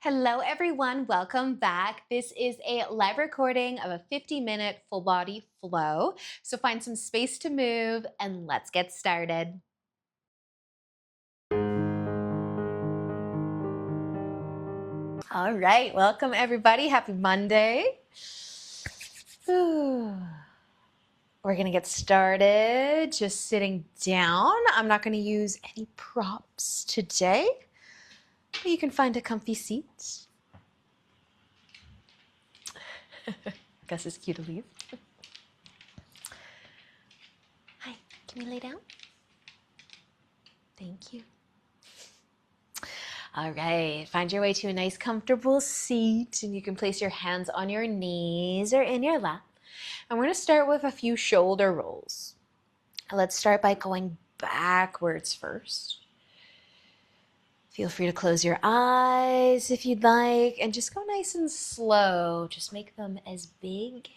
Hello, everyone. Welcome back. This is a live recording of a 50-minute full body flow. So find some space to move and let's get started. All right. Welcome, everybody. Happy Monday. We're going to get started just sitting down. I'm not going to use any props today, but you can find a comfy seat. Gus is cute to leave. Hi, can we lay down? Thank you. All right, find your way to a nice comfortable seat and you can place your hands on your knees or in your lap. And we're going to start with a few shoulder rolls. Let's start by going backwards first. Feel free to close your eyes if you'd like and just go nice and slow. Just make them as big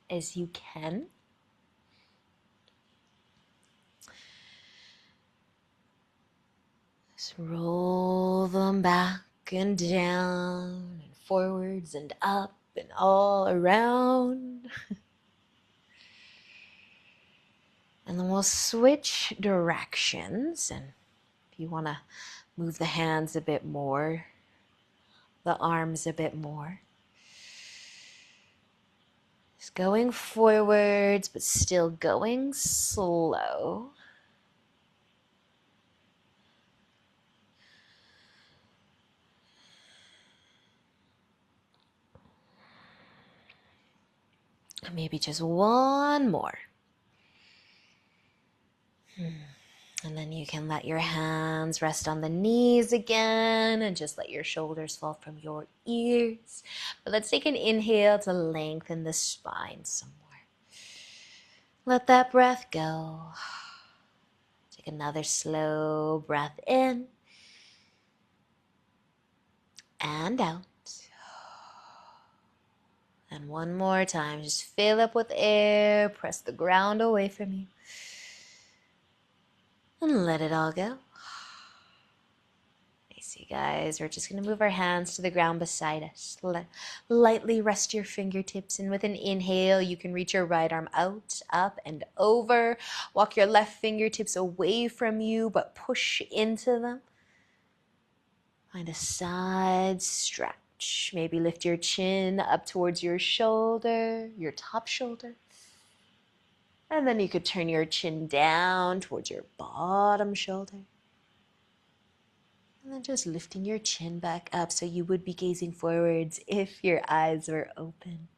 as you can. Just roll them back and down and forwards and up and all around. And then we'll switch directions. And if you want to move the hands a bit more, the arms a bit more. Just going forwards, but still going slow. Maybe just one more. And then you can let your hands rest on the knees again and just let your shoulders fall from your ears. But let's take an inhale to lengthen the spine some more. Let that breath go. Take another slow breath in and out. And one more time, just fill up with air, press the ground away from you. And let it all go. Nice, you guys. We're just going to move our hands to the ground beside us. Lightly rest your fingertips. And with an inhale, you can reach your right arm out, up, and over. Walk your left fingertips away from you, but push into them. Find a side stretch. Maybe lift your chin up towards your shoulder, your top shoulder. And then you could turn your chin down towards your bottom shoulder. And then just lifting your chin back up so you would be gazing forwards if your eyes were open.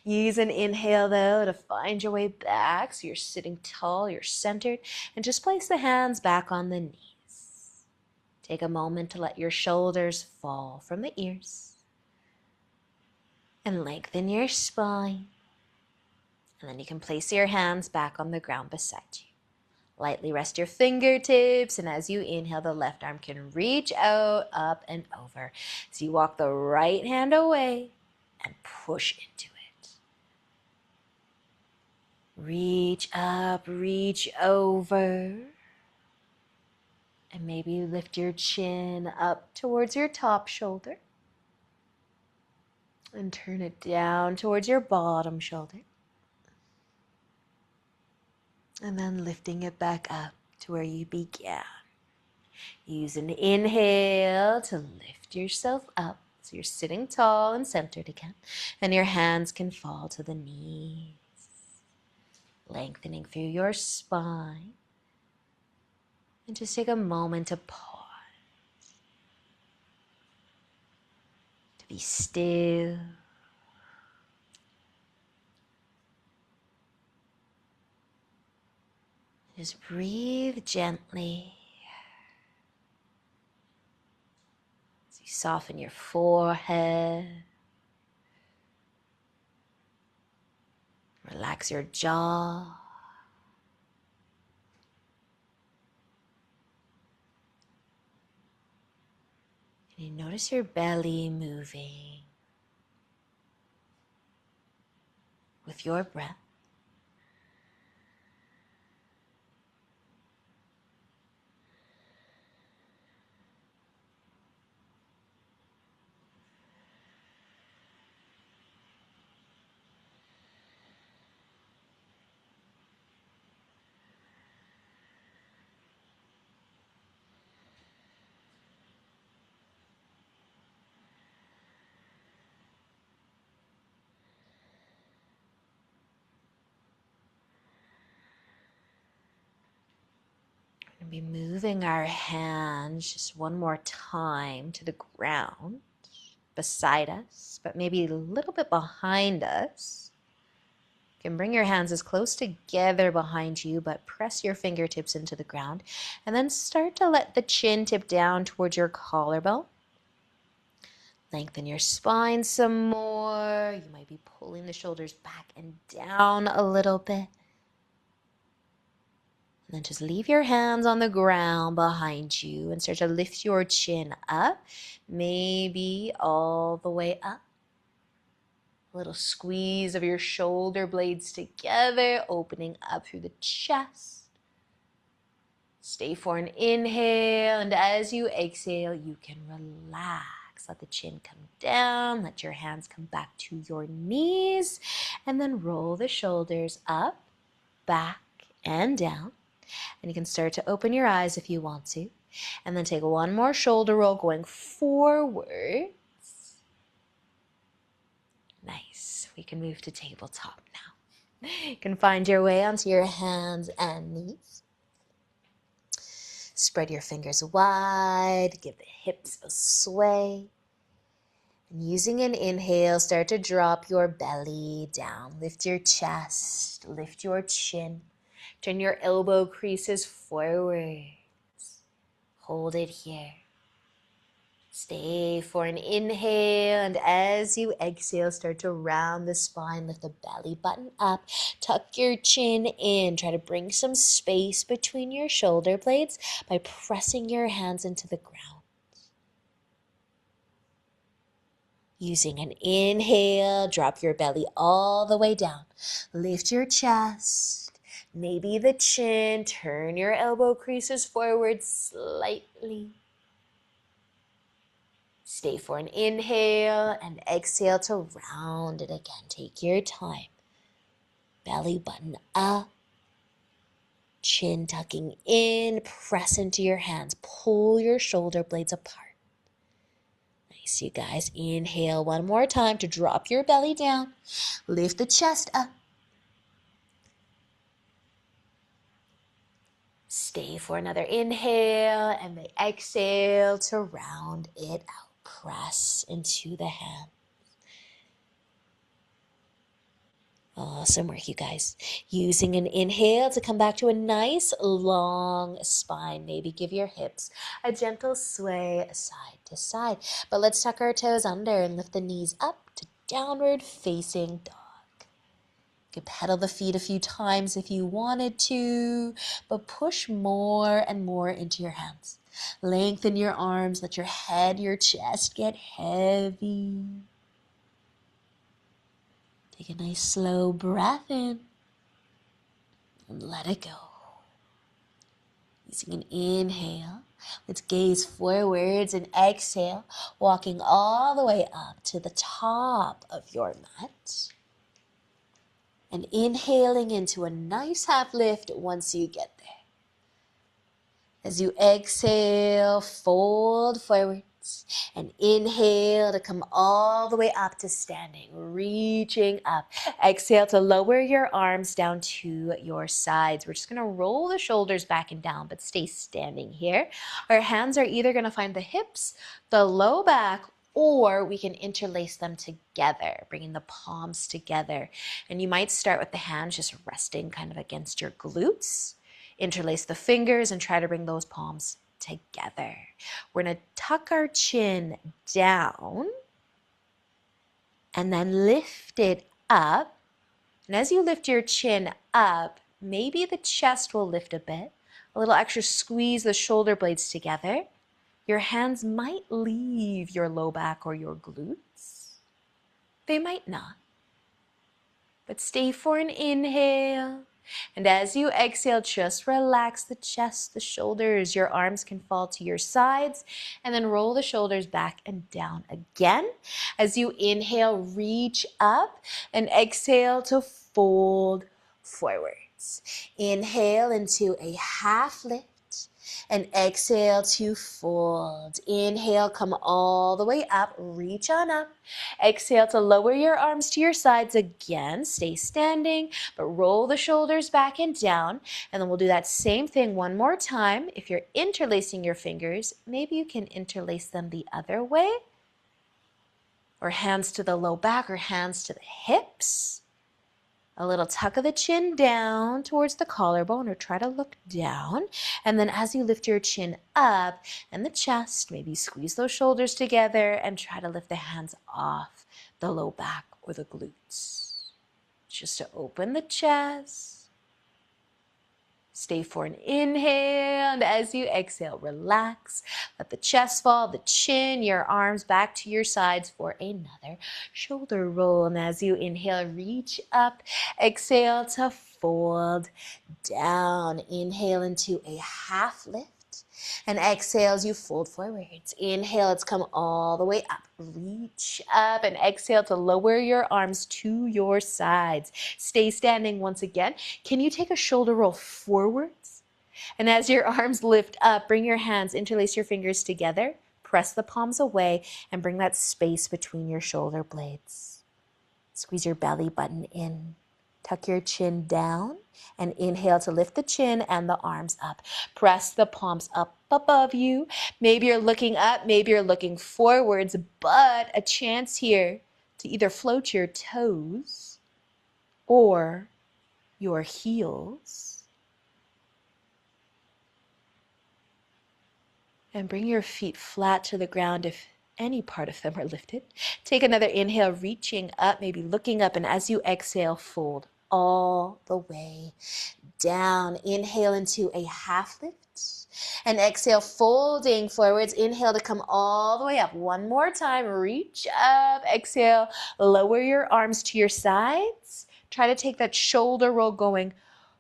Use an inhale though to find your way back so you're sitting tall, you're centered, and just place the hands back on the knees. Take a moment to let your shoulders fall from the ears and lengthen your spine. And then you can place your hands back on the ground beside you. Lightly rest your fingertips, and as you inhale, the left arm can reach out, up, and over. So you walk the right hand away and push into it. Reach up, reach over. And maybe you lift your chin up towards your top shoulder. And turn it down towards your bottom shoulder. And then lifting it back up to where you began. Use an inhale to lift yourself up so you're sitting tall and centered again. And your hands can fall to the knees, lengthening through your spine. And just take a moment to pause, to be still. Just breathe gently. As you soften your forehead. Relax your jaw. And you notice your belly moving with your breath. And be moving our hands just one more time to the ground beside us, but maybe a little bit behind us. You can bring your hands as close together behind you, but press your fingertips into the ground. And then start to let the chin tip down towards your collarbone. Lengthen your spine some more. You might be pulling the shoulders back and down a little bit. And then just leave your hands on the ground behind you and start to lift your chin up, maybe all the way up. A little squeeze of your shoulder blades together, opening up through the chest. Stay for an inhale, and as you exhale, you can relax. Let the chin come down, let your hands come back to your knees, and then roll the shoulders up, back, and down. And you can start to open your eyes if you want to. And then take one more shoulder roll going forward. Nice. We can move to tabletop now. You can find your way onto your hands and knees. Spread your fingers wide. Give the hips a sway. And using an inhale, start to drop your belly down. Lift your chest. Lift your chin. Turn your elbow creases forward. Hold it here. Stay for an inhale, and as you exhale, start to round the spine, lift the belly button up, tuck your chin in, try to bring some space between your shoulder blades by pressing your hands into the ground. Using an inhale, drop your belly all the way down, lift your chest, maybe the chin, turn your elbow creases forward slightly. Stay for an inhale and exhale to round it again. Take your time. Belly button up. Chin tucking in. Press into your hands. Pull your shoulder blades apart. Nice, you guys. Inhale one more time to drop your belly down. Lift the chest up. Stay for another inhale and the exhale to round it out. Press into the hand. Awesome work, you guys. Using an inhale to come back to a nice long spine. Maybe give your hips a gentle sway side to side. But let's tuck our toes under and lift the knees up to downward facing dog. You could pedal the feet a few times if you wanted to, but push more and more into your hands. Lengthen your arms, let your head, your chest get heavy. Take a nice slow breath in and let it go. Using an inhale, let's gaze forwards and exhale, walking all the way up to the top of your mat. And inhaling into a nice half lift once you get there. As you exhale, fold forwards and inhale to come all the way up to standing, reaching up. Exhale to lower your arms down to your sides. We're just going to roll the shoulders back and down, but stay standing here. Our hands are either going to find the hips, the low back, or we can interlace them together, bringing the palms together. And you might start with the hands just resting kind of against your glutes. Interlace the fingers and try to bring those palms together. We're going to tuck our chin down and then lift it up. And as you lift your chin up, maybe the chest will lift a bit. A little extra squeeze the shoulder blades together. Your hands might leave your low back or your glutes. They might not. But stay for an inhale. And as you exhale, just relax the chest, the shoulders. Your arms can fall to your sides. And then roll the shoulders back and down again. As you inhale, reach up. And exhale to fold forwards. Inhale into a half lift. And exhale to fold. Inhale, come all the way up, reach on up. Exhale to lower your arms to your sides again. Stay standing, but roll the shoulders back and down. And then we'll do that same thing one more time. If you're interlacing your fingers, maybe you can interlace them the other way, or hands to the low back or hands to the hips. A little tuck of the chin down towards the collarbone, or try to look down. And then as you lift your chin up and the chest, maybe squeeze those shoulders together and try to lift the hands off the low back or the glutes. Just to open the chest. Stay for an inhale, and as you exhale, relax. Let the chest fall, the chin, your arms back to your sides for another shoulder roll. And as you inhale, reach up. Exhale to fold down. Inhale into a half lift. And exhale as you fold forwards. Inhale, let's come all the way up. Reach up and exhale to lower your arms to your sides. Stay standing once again. Can you take a shoulder roll forwards? And as your arms lift up, bring your hands, interlace your fingers together, press the palms away, and bring that space between your shoulder blades. Squeeze your belly button in. Tuck your chin down and inhale to lift the chin and the arms up. Press the palms up above you. Maybe you're looking up, maybe you're looking forwards, but a chance here to either float your toes or your heels. And bring your feet flat to the ground if any part of them are lifted. Take another inhale, reaching up, maybe looking up, and as you exhale, fold all the way down. Inhale into a half lift. And exhale, folding forwards. Inhale to come all the way up. One more time, reach up. Exhale, lower your arms to your sides. Try to take that shoulder roll going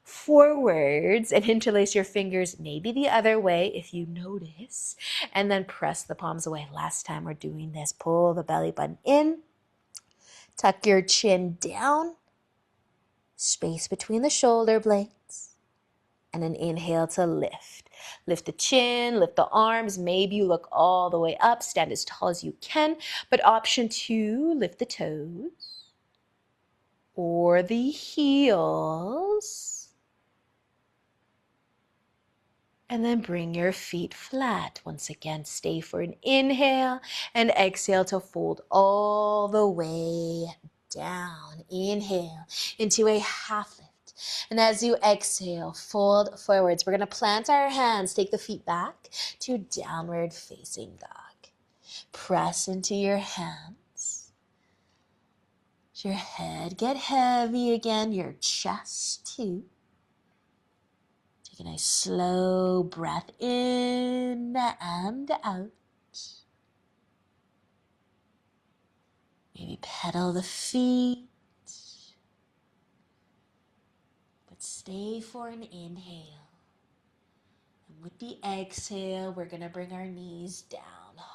forwards and interlace your fingers maybe the other way if you notice, and then press the palms away. Last time we're doing this, pull the belly button in, tuck your chin down, space between the shoulder blades, and an inhale to lift. Lift the chin, lift the arms, maybe you look all the way up, stand as tall as you can, but option 2, lift the toes or the heels. And then bring your feet flat. Once again, stay for an inhale and exhale to fold all the way down. Inhale into a half lift. And as you exhale, fold forwards. We're going to plant our hands, take the feet back to downward facing dog. Press into your hands. Let your head get heavy again, your chest too. Take a nice slow breath in and out. Maybe pedal the feet. But stay for an inhale. And with the exhale, we're going to bring our knees down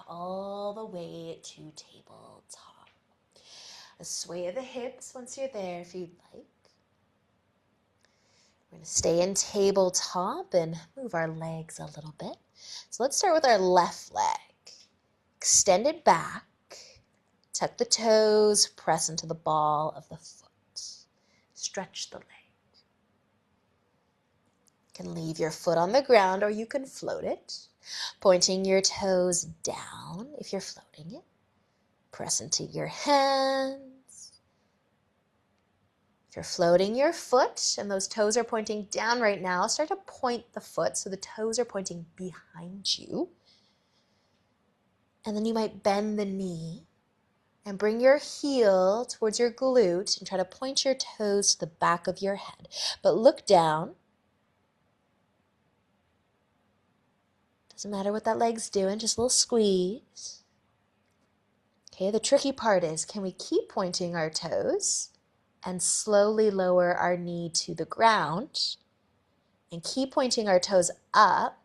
all the way to tabletop. A sway of the hips once you're there if you'd like. We're going to stay in tabletop and move our legs a little bit. So let's start with our left leg. Extend it back. Tuck the toes. Press into the ball of the foot. Stretch the leg. You can leave your foot on the ground or you can float it. Pointing your toes down if you're floating it. Press into your hands. If you're floating your foot and those toes are pointing down right now, start to point the foot so the toes are pointing behind you. And then you might bend the knee and bring your heel towards your glute and try to point your toes to the back of your head. But look down. Doesn't matter what that leg's doing, just a little squeeze. Okay, the tricky part is, can we keep pointing our toes and slowly lower our knee to the ground and keep pointing our toes up?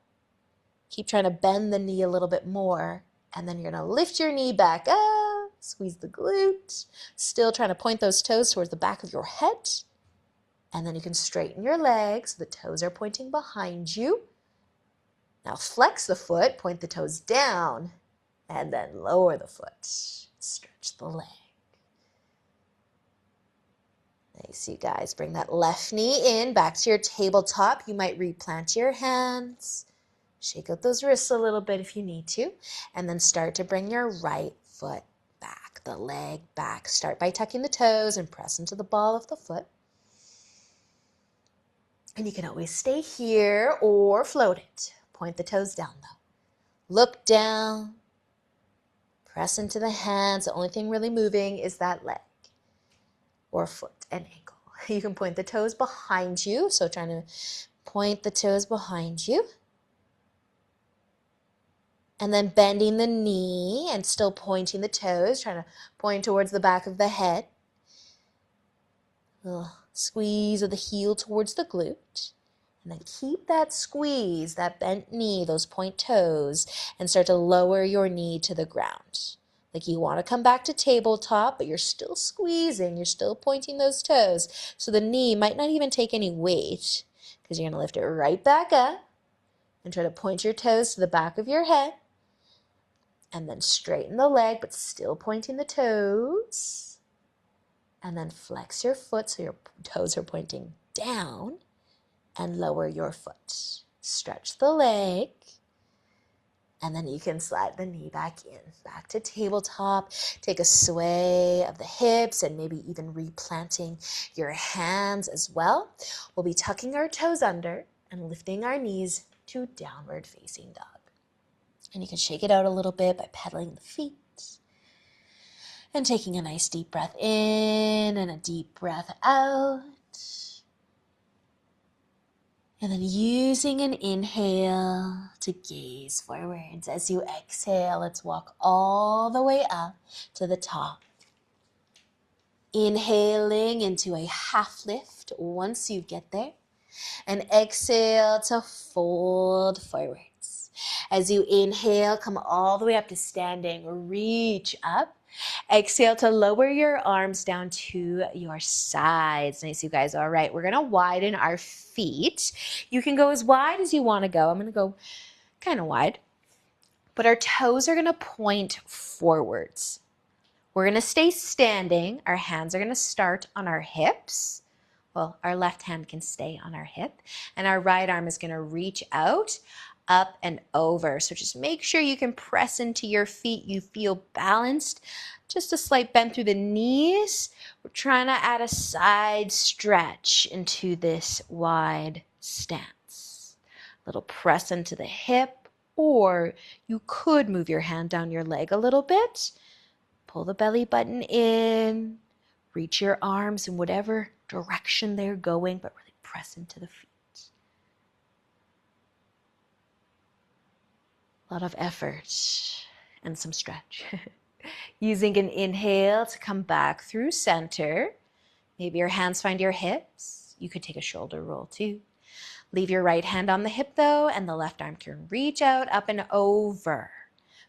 Keep trying to bend the knee a little bit more, and then you're going to lift your knee back up, squeeze the glute, still trying to point those toes towards the back of your head, and then you can straighten your legs so the toes are pointing behind you. Now flex the foot, point the toes down, and then lower the foot. Stretch the leg. Nice, you guys. Bring that left knee in, back to your tabletop. You might replant your hands. Shake out those wrists a little bit if you need to. And then start to bring your right foot back, the leg back. Start by tucking the toes and press into the ball of the foot. And you can always stay here or float it. Point the toes down though. Look down. Press into the hands. The only thing really moving is that leg or foot and ankle. You can point the toes behind you. So trying to point the toes behind you. And then bending the knee and still pointing the toes, trying to point towards the back of the head. Little squeeze of the heel towards the glute. And then keep that squeeze, that bent knee, those point toes, and start to lower your knee to the ground. Like you want to come back to tabletop, but you're still squeezing, you're still pointing those toes. So the knee might not even take any weight because you're going to lift it right back up and try to point your toes to the back of your head. And then straighten the leg, but still pointing the toes. And then flex your foot so your toes are pointing down. And lower your foot. Stretch the leg. And then you can slide the knee back in. Back to tabletop. Take a sway of the hips and maybe even replanting your hands as well. We'll be tucking our toes under and lifting our knees to downward facing dog. And you can shake it out a little bit by pedaling the feet. And taking a nice deep breath in and a deep breath out. And then using an inhale to gaze forwards. As you exhale, let's walk all the way up to the top. Inhaling into a half lift once you get there. And exhale to fold forwards. As you inhale, come all the way up to standing. Reach up. Exhale to lower your arms down to your sides. Nice, you guys. All right, we're going to widen our feet. You can go as wide as you want to go. I'm going to go kind of wide. But our toes are going to point forwards. We're going to stay standing. Our hands are going to start on our hips. Well, our left hand can stay on our hip. And our right arm is going to reach out, up and over. So just make sure you can press into your feet. You feel balanced. Just a slight bend through the knees. We're trying to add a side stretch into this wide stance. A little press into the hip, or you could move your hand down your leg a little bit. Pull the belly button in. Reach your arms in whatever direction they're going, but really press into the feet. A lot of effort and some stretch. Using an inhale to come back through center. Maybe your hands find your hips. You could take a shoulder roll too. Leave your right hand on the hip though, and the left arm can reach out, up and over.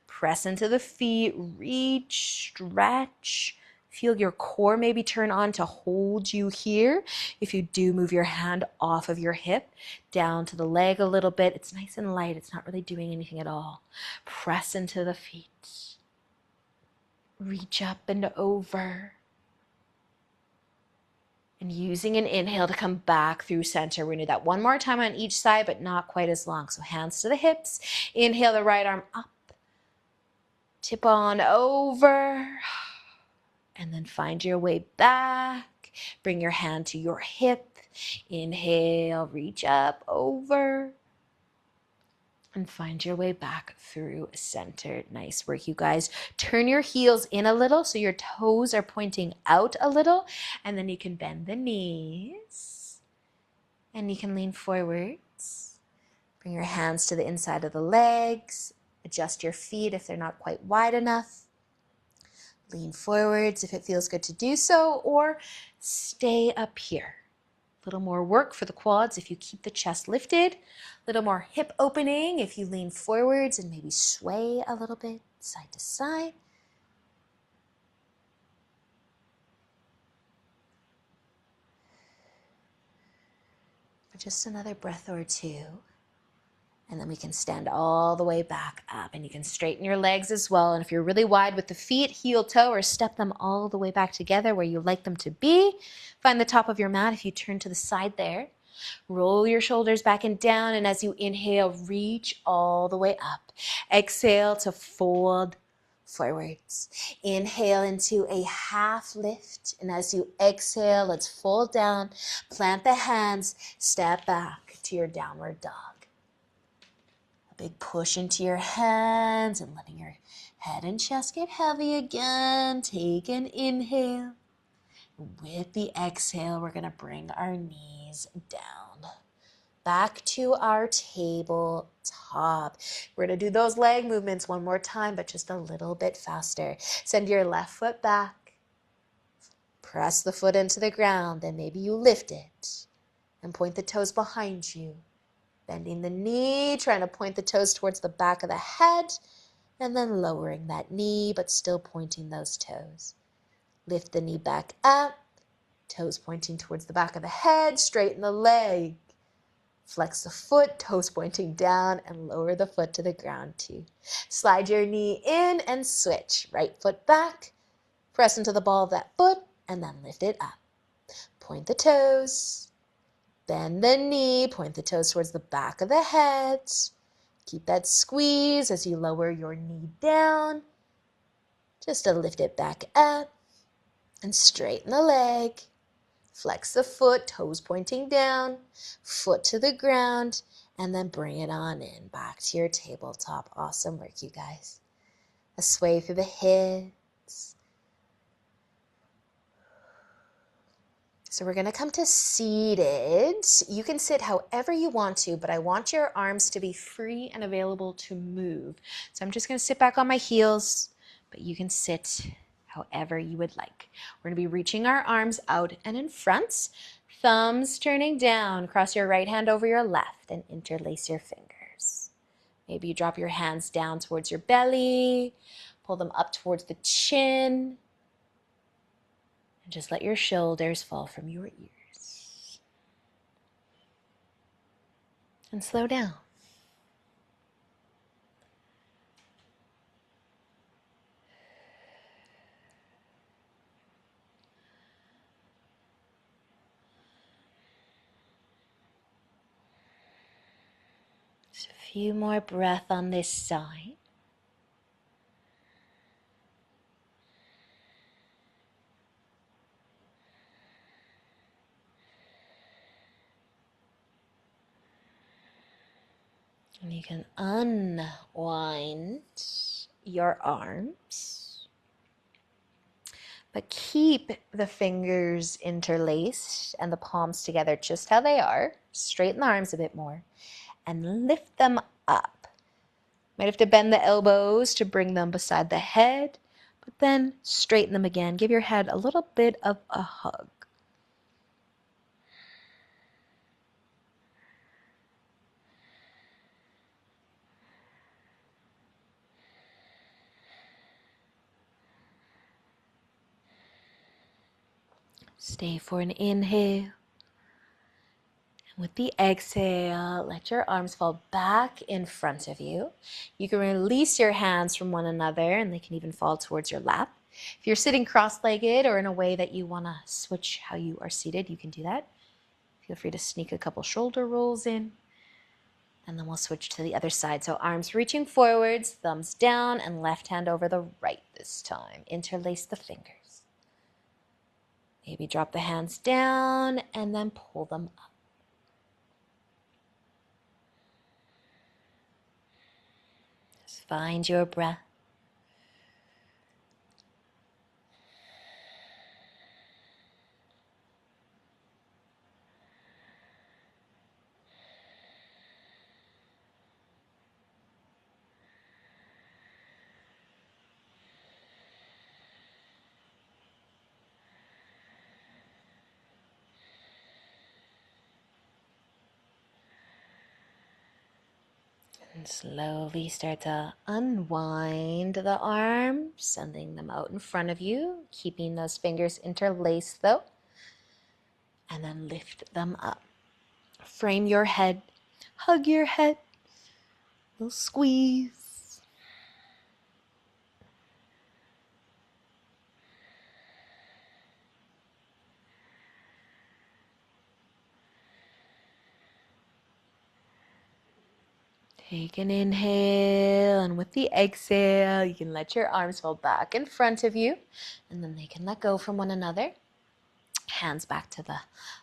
Press into the feet, reach, stretch. Feel your core maybe turn on to hold you here. If you do move your hand off of your hip, down to the leg a little bit. It's nice and light. It's not really doing anything at all. Press into the feet. Reach up and over. And using an inhale to come back through center. We're going to do that one more time on each side, but not quite as long. So hands to the hips. Inhale the right arm up. Tip on over. And then find your way back. Bring your hand to your hip. Inhale, reach up, over. And find your way back through center. Nice work, you guys. Turn your heels in a little so your toes are pointing out a little. And then you can bend the knees. And you can lean forwards. Bring your hands to the inside of the legs. Adjust your feet if they're not quite wide enough. Lean forwards if it feels good to do so, or stay up here. A little more work for the quads if you keep the chest lifted. A little more hip opening if you lean forwards and maybe sway a little bit side to side. For just another breath or two. And then we can stand all the way back up, and you can straighten your legs as well. And if you're really wide with the feet, heel toe, or step them all the way back together where you like them to be. Find the top of your mat if you turn to the side there. Roll your shoulders back and down, and as you inhale, reach all the way up. Exhale to fold forwards. Inhale into a half lift, and as you exhale, let's fold down, plant the hands, step back to your downward dog. A big push into your hands and letting your head and chest get heavy again. Take an inhale. With the exhale, we're going to bring our knees down. Back to our tabletop. We're going to do those leg movements one more time, but just a little bit faster. Send your left foot back. Press the foot into the ground. Then maybe you lift it and point the toes behind you. Bending the knee, trying to point the toes towards the back of the head, and then lowering that knee, but still pointing those toes. Lift the knee back up, toes pointing towards the back of the head, straighten the leg. Flex the foot, toes pointing down, and lower the foot to the ground too. Slide your knee in and switch. Right foot back, press into the ball of that foot, and then lift it up. Point the toes. Bend the knee, point the toes towards the back of the head. Keep that squeeze as you lower your knee down. Just to lift it back up and straighten the leg. Flex the foot, toes pointing down, foot to the ground, and then bring it on in, back to your tabletop. Awesome work, you guys. A sway through the hips. So we're going to come to seated. You can sit however you want to, but I want your arms to be free and available to move. So I'm just going to sit back on my heels, but you can sit however you would like. We're going to be reaching our arms out and in front, thumbs turning down. Cross your right hand over your left and interlace your fingers. Maybe you drop your hands down towards your belly, pull them up towards the chin, and just let your shoulders fall from your ears. And slow down. Just a few more breaths on this side. And you can unwind your arms, but keep the fingers interlaced and the palms together just how they are. Straighten the arms a bit more and lift them up. Might have to bend the elbows to bring them beside the head, but then straighten them again. Give your head a little bit of a hug. Stay for an inhale. And with the exhale, let your arms fall back in front of you. You can release your hands from one another, and they can even fall towards your lap. If you're sitting cross-legged or in a way that you want to switch how you are seated, you can do that. Feel free to sneak a couple shoulder rolls in. And then we'll switch to the other side. So arms reaching forwards, thumbs down, and left hand over the right this time. Interlace the fingers. Maybe drop the hands down and then pull them up. Just find your breath. And slowly start to unwind the arms, sending them out in front of you, keeping those fingers interlaced though. And then lift them up. Frame your head, hug your head, Little squeeze. Take an inhale, and with the exhale, you can let your arms fall back in front of you, and then they can let go from one another. Hands back to the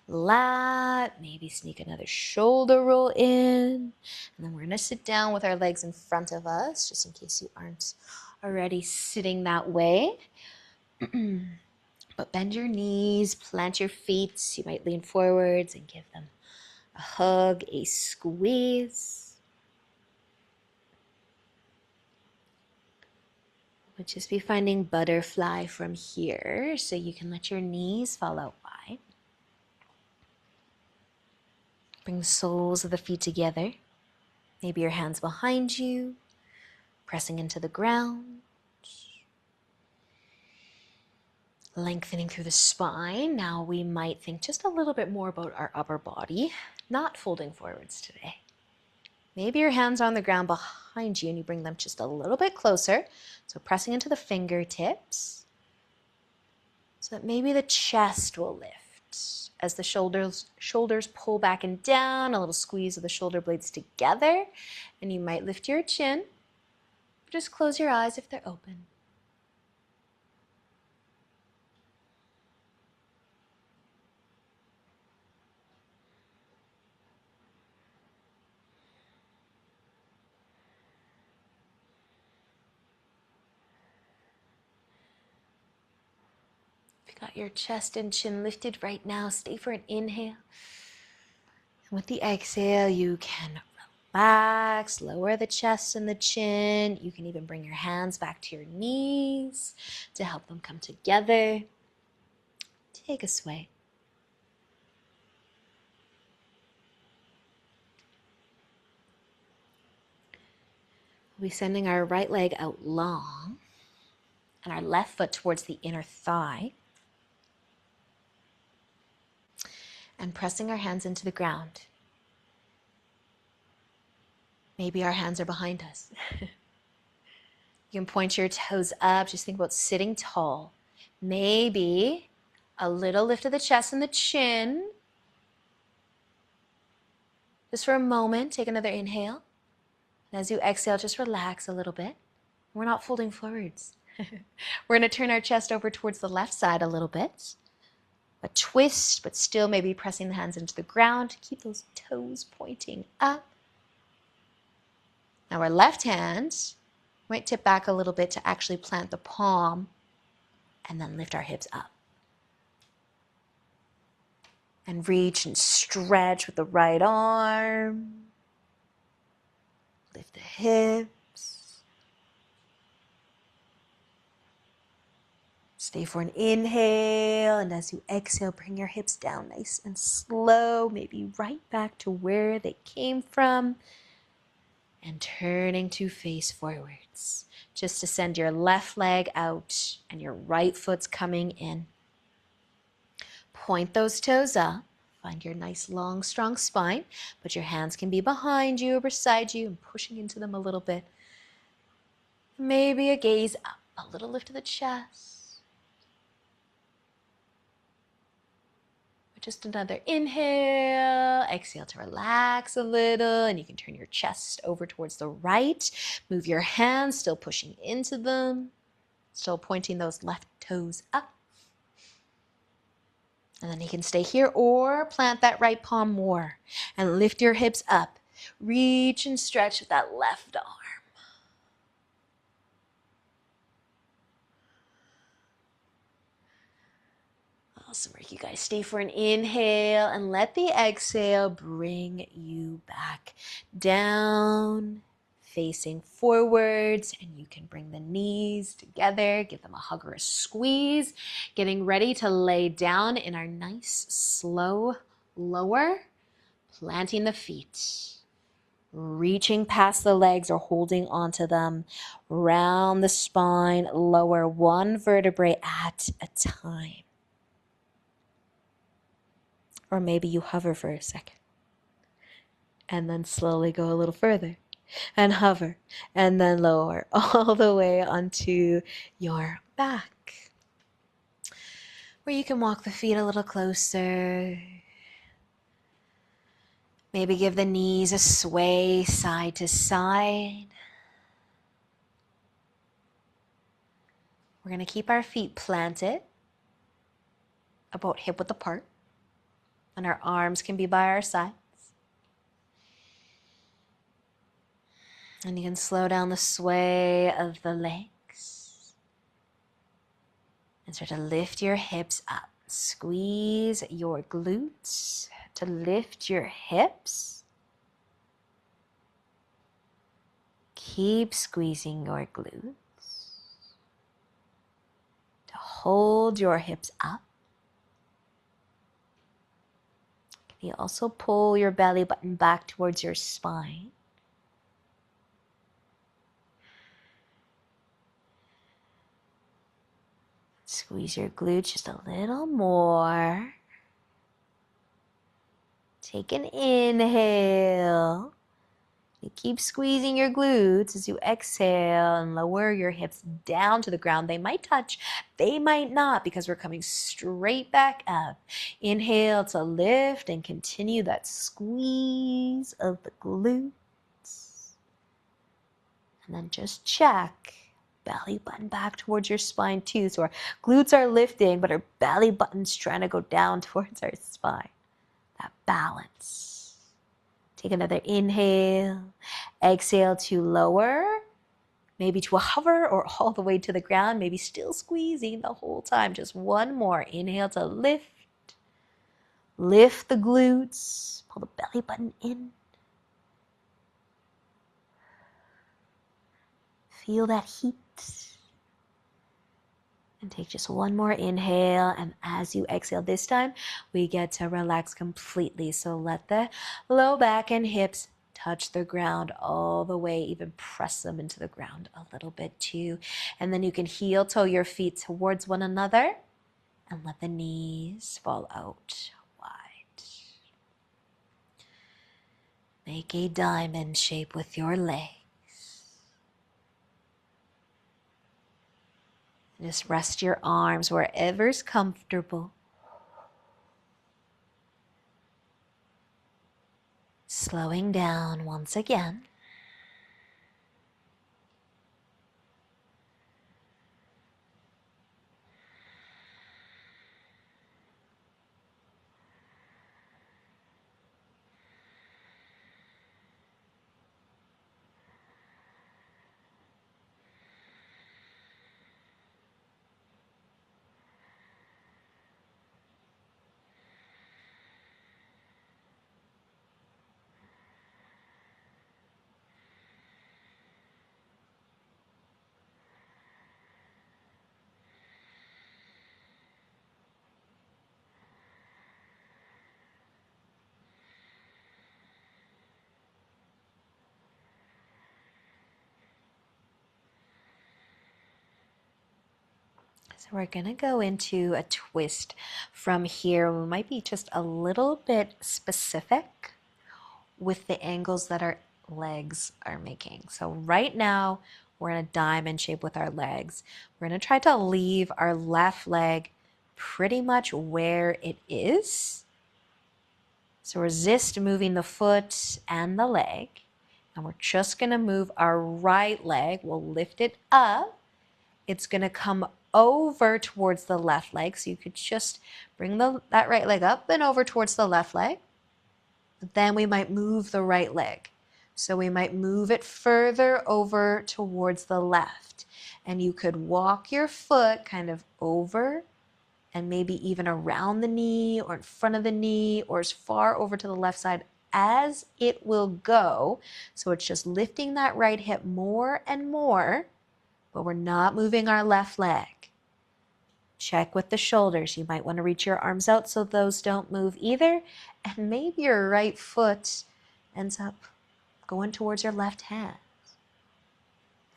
lat, maybe sneak another shoulder roll in, and then we're going to sit down with our legs in front of us, just in case you aren't already sitting that way. But bend your knees, plant your feet. You might lean forwards and give them a hug, a squeeze. We'll just be finding butterfly from here, so you can let your knees fall out wide. Bring the soles of the feet together. Maybe your hands behind you, pressing into the ground. Lengthening through the spine. Now we might think just a little bit more about our upper body, not folding forwards today. Maybe your hands are on the ground behind you and you bring them just a little bit closer. So pressing into the fingertips so that maybe the chest will lift. As the shoulders pull back and down, a little squeeze of the shoulder blades together. And you might lift your chin. Just close your eyes if they're open. Got your chest and chin lifted right now. Stay for an inhale. And with the exhale, you can relax, lower the chest and the chin. You can even bring your hands back to your knees to help them come together. Take a sway. We'll be sending our right leg out long and our left foot towards the inner thigh. And pressing our hands into the ground. Maybe our hands are behind us. You can point your toes up. Just think about sitting tall. Maybe a little lift of the chest and the chin. Just for a moment, take another inhale. And as you exhale, just relax a little bit. We're not folding forwards. We're going to turn our chest over towards the left side a little bit. A twist, but still maybe pressing the hands into the ground. Keep those toes pointing up. Now our left hand might tip back a little bit to actually plant the palm and then lift our hips up. And reach and stretch with the right arm. Lift the hips. Stay for an inhale, and as you exhale, bring your hips down nice and slow, maybe right back to where they came from, and turning to face forwards. Just to send your left leg out and your right foot's coming in. Point those toes up. Find your nice, long, strong spine, but your hands can be behind you or beside you and pushing into them a little bit. Maybe a gaze up, a little lift of the chest. Just another inhale, exhale to relax a little, and you can turn your chest over towards the right. Move your hands, still pushing into them, still pointing those left toes up. And then you can stay here or plant that right palm more and lift your hips up. Reach and stretch with that left arm. Awesome work, you guys. Stay for an inhale and let the exhale bring you back down, facing forwards, and you can bring the knees together, give them a hug or a squeeze, getting ready to lay down in our nice, slow lower, planting the feet, reaching past the legs or holding onto them, round the spine, lower one vertebrae at a time. Or maybe you hover for a second and then slowly go a little further. and hover, and then lower all the way onto your back, where you can walk the feet a little closer. Maybe give the knees a sway side to side. We're going to keep our feet planted, about hip width apart, and our arms can be by our sides. And you can slow down the sway of the legs and start to lift your hips up. Squeeze your glutes to lift your hips. Keep squeezing your glutes to hold your hips up. You also pull your belly button back towards your spine. Squeeze your glutes just a little more. Take an inhale. You keep squeezing your glutes as you exhale and lower your hips down to the ground. They might touch, they might not, because we're coming straight back up. Inhale to lift and continue that squeeze of the glutes. And then just check. Belly button back towards your spine too. So our glutes are lifting, but our belly button's trying to go down towards our spine. That balance. Take another inhale. Exhale to lower, maybe to a hover or all the way to the ground, maybe still squeezing the whole time. Just one more. Inhale to lift. Lift the glutes. Pull the belly button in. Feel that heat. And take just one more inhale, and as you exhale this time, we get to relax completely. So let the low back and hips touch the ground all the way, even press them into the ground a little bit too. And then you can heel toe your feet towards one another and let the knees fall out wide. Make a diamond shape with your legs. Just rest your arms wherever's comfortable. Slowing down once again. So we're going to go into a twist from here. We might be just a little bit specific with the angles that our legs are making. So right now, we're in a diamond shape with our legs. We're going to try to leave our left leg pretty much where it is. So resist moving the foot and the leg. And we're just going to move our right leg. We'll lift it up. It's going to come over towards the left leg. So you could just bring that right leg up and over towards the left leg. But then we might move the right leg. So we might move it further over towards the left. And you could walk your foot kind of over and maybe even around the knee or in front of the knee or as far over to the left side as it will go. So it's just lifting that right hip more and more, but we're not moving our left leg. Check with the shoulders. You might want to reach your arms out so those don't move either. And maybe your right foot ends up going towards your left hand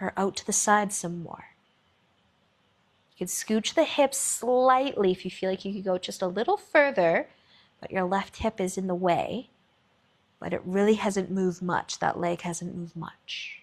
or out to the side some more. You can scooch the hips slightly if you feel like you could go just a little further, but your left hip is in the way. but it really hasn't moved much. That leg hasn't moved much.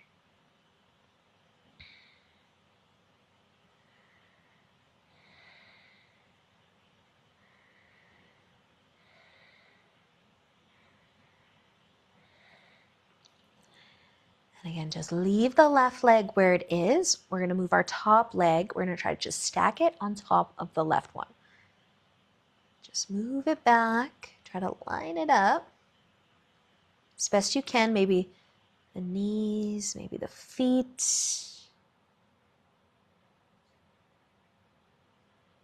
And again, just leave the left leg where it is. We're going to move our top leg. We're going to try to just stack it on top of the left one. Just move it back. Try to line it up as best you can. Maybe the knees, maybe the feet.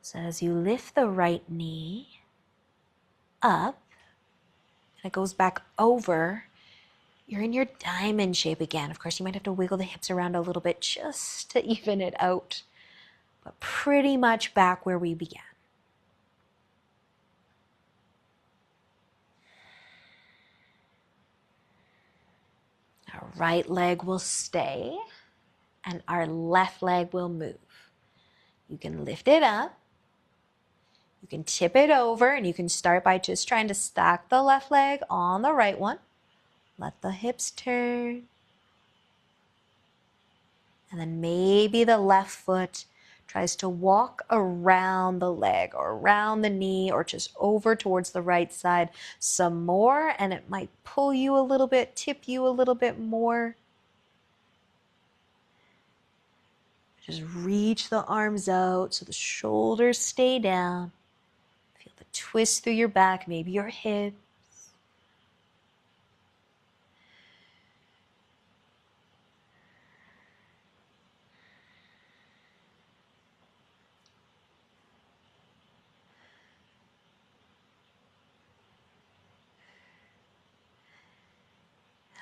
So as you lift the right knee up, and it goes back over, you're in your diamond shape again. Of course, you might have to wiggle the hips around a little bit just to even it out, but pretty much back where we began. Our right leg will stay and our left leg will move. You can lift it up. You can tip it over, and you can start by just trying to stack the left leg on the right one. Let the hips turn. And then maybe the left foot tries to walk around the leg or around the knee or just over towards the right side some more, and it might pull you a little bit, tip you a little bit more. Just reach the arms out so the shoulders stay down. Feel the twist through your back, maybe your hips.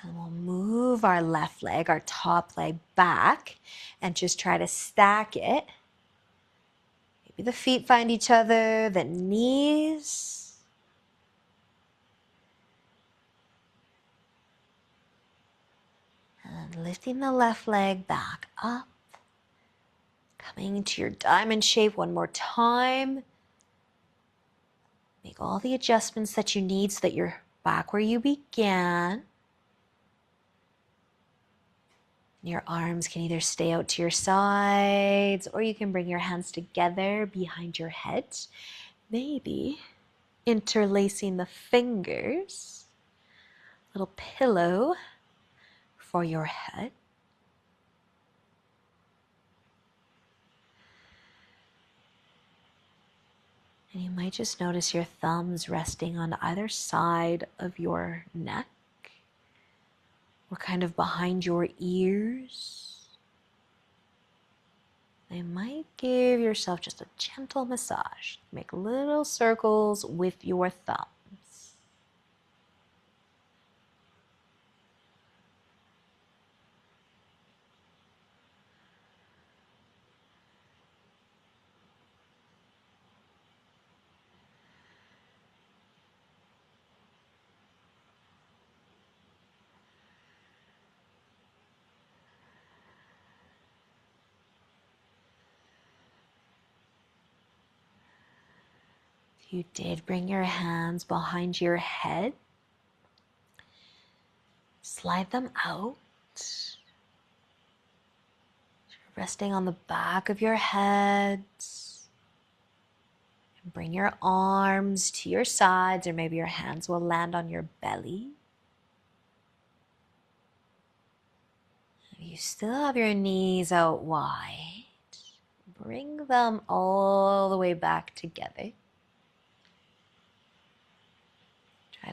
And we'll move our left leg, our top leg back, and just try to stack it. Maybe the feet find each other, the knees. And lifting the left leg back up. Coming to your diamond shape one more time. Make all the adjustments that you need so that you're back where you began. Your arms can either stay out to your sides or you can bring your hands together behind your head. Maybe interlacing the fingers, little pillow for your head. And you might just notice your thumbs resting on either side of your neck or kind of behind your ears. You might give yourself just a gentle massage. Make little circles with your thumbs. You did bring your hands behind your head. Slide them out. Resting on the back of your head. And bring your arms to your sides, or maybe your hands will land on your belly. You still have your knees out wide. Bring them all the way back together.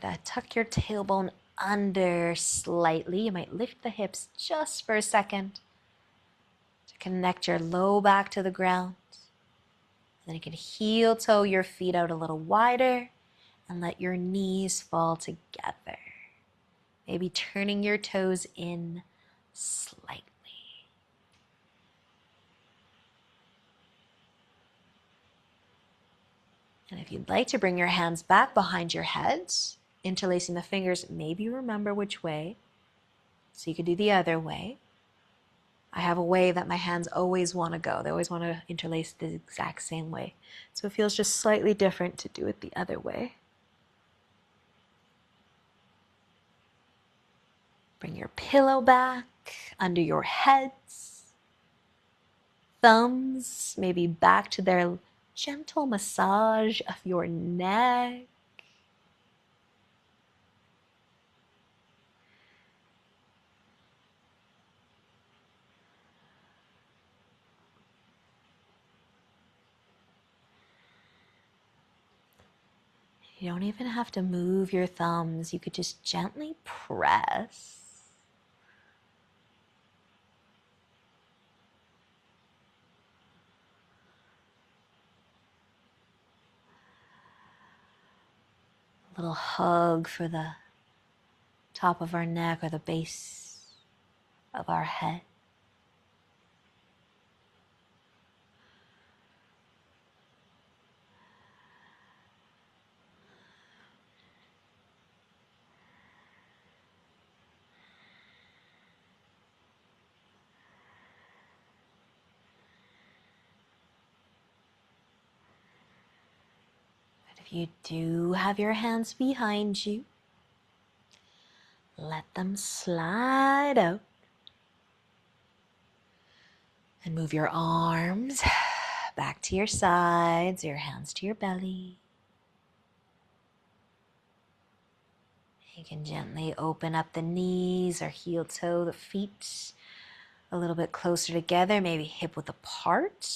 Try to tuck your tailbone under slightly. You might lift the hips just for a second to connect your low back to the ground. Then you can heel toe your feet out a little wider and let your knees fall together. Maybe turning your toes in slightly. And if you'd like to bring your hands back behind your heads, interlacing the fingers, maybe remember which way. So you could do the other way. I have a way that my hands always want to go. They always want to interlace the exact same way. So it feels just slightly different to do it the other way. Bring your pillow back under your heads. Thumbs maybe back to their gentle massage of your neck. You don't even have to move your thumbs. You could just gently press. A little hug for the top of our neck or the base of our head. But if you do have your hands behind you, let them slide out. And move your arms back to your sides, your hands to your belly. You can gently open up the knees or heel toe, the feet a little bit closer together, maybe hip width apart.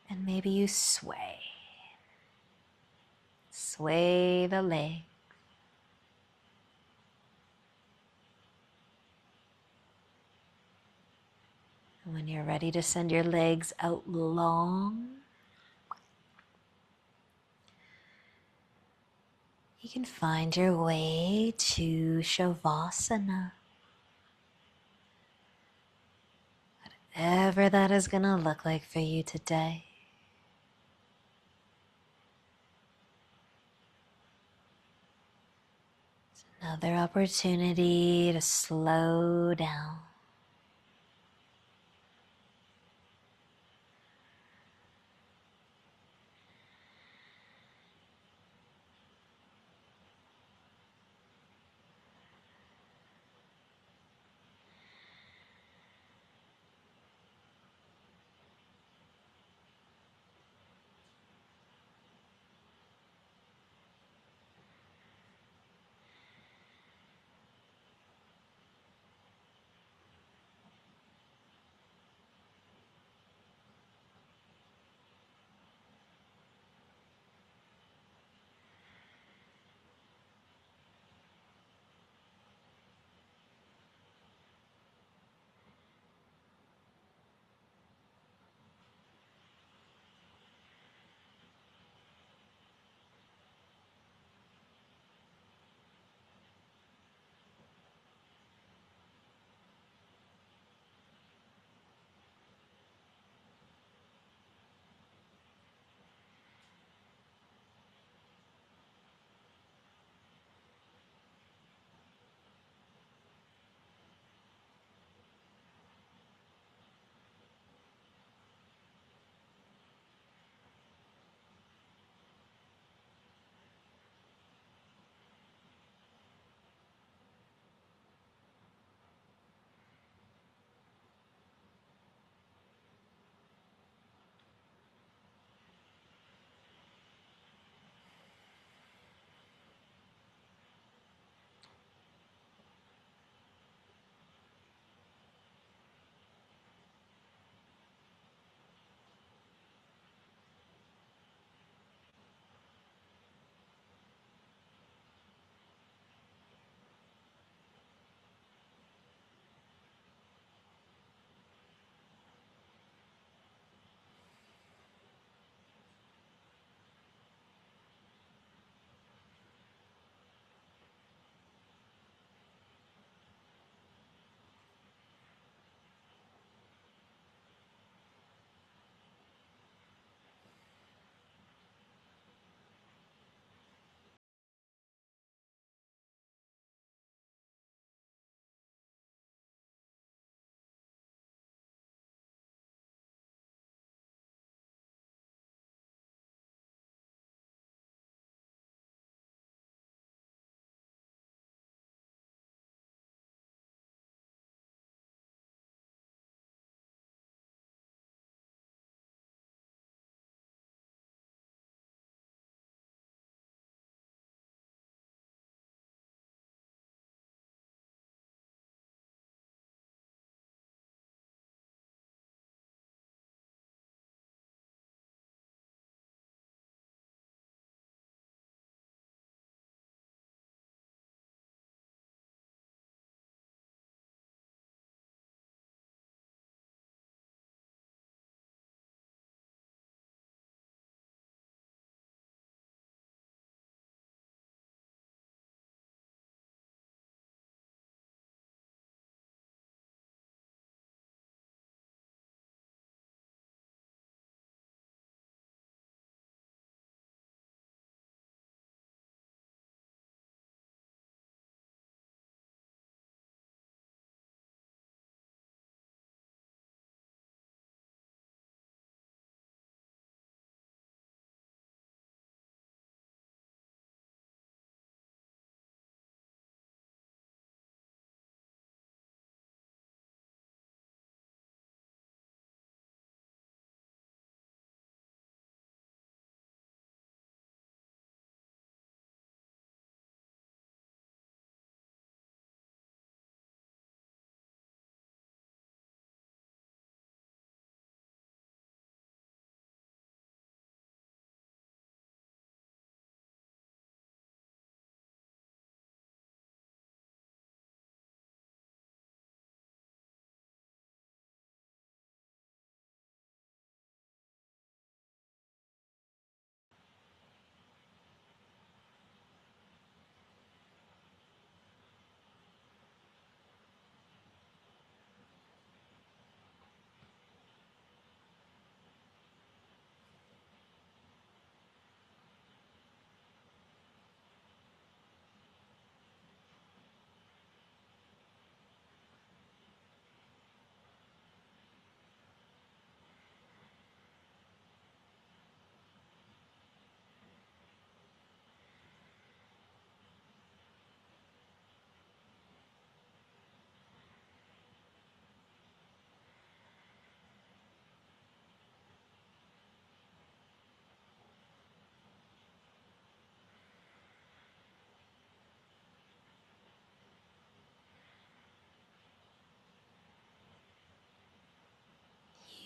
And maybe you sway. Sway the leg. And when you're ready to send your legs out long, you can find your way to Shavasana. Whatever that is going to look like for you today. It's another opportunity to slow down.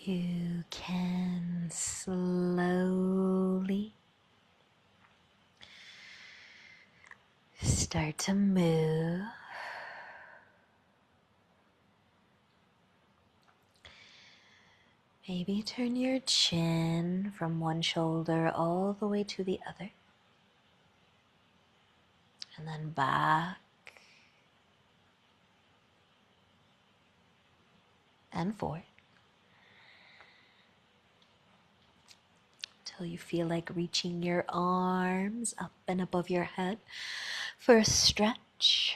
You can slowly start to move. Maybe turn your chin from one shoulder all the way to the other. And then back and forth until you feel like reaching your arms up and above your head for a stretch.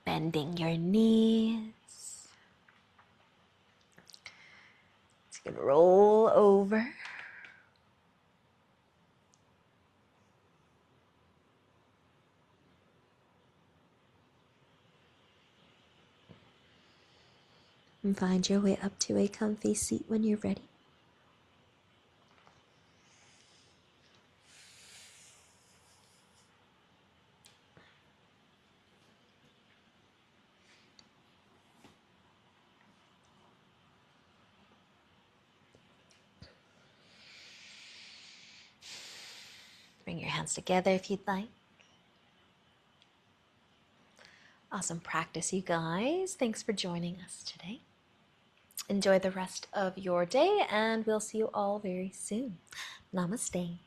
Bending your knees. So you can roll over. And find your way up to a comfy seat when you're ready. Bring your hands together if you'd like. Awesome practice, you guys. Thanks for joining us today. Enjoy the rest of your day, and we'll see you all very soon. Namaste.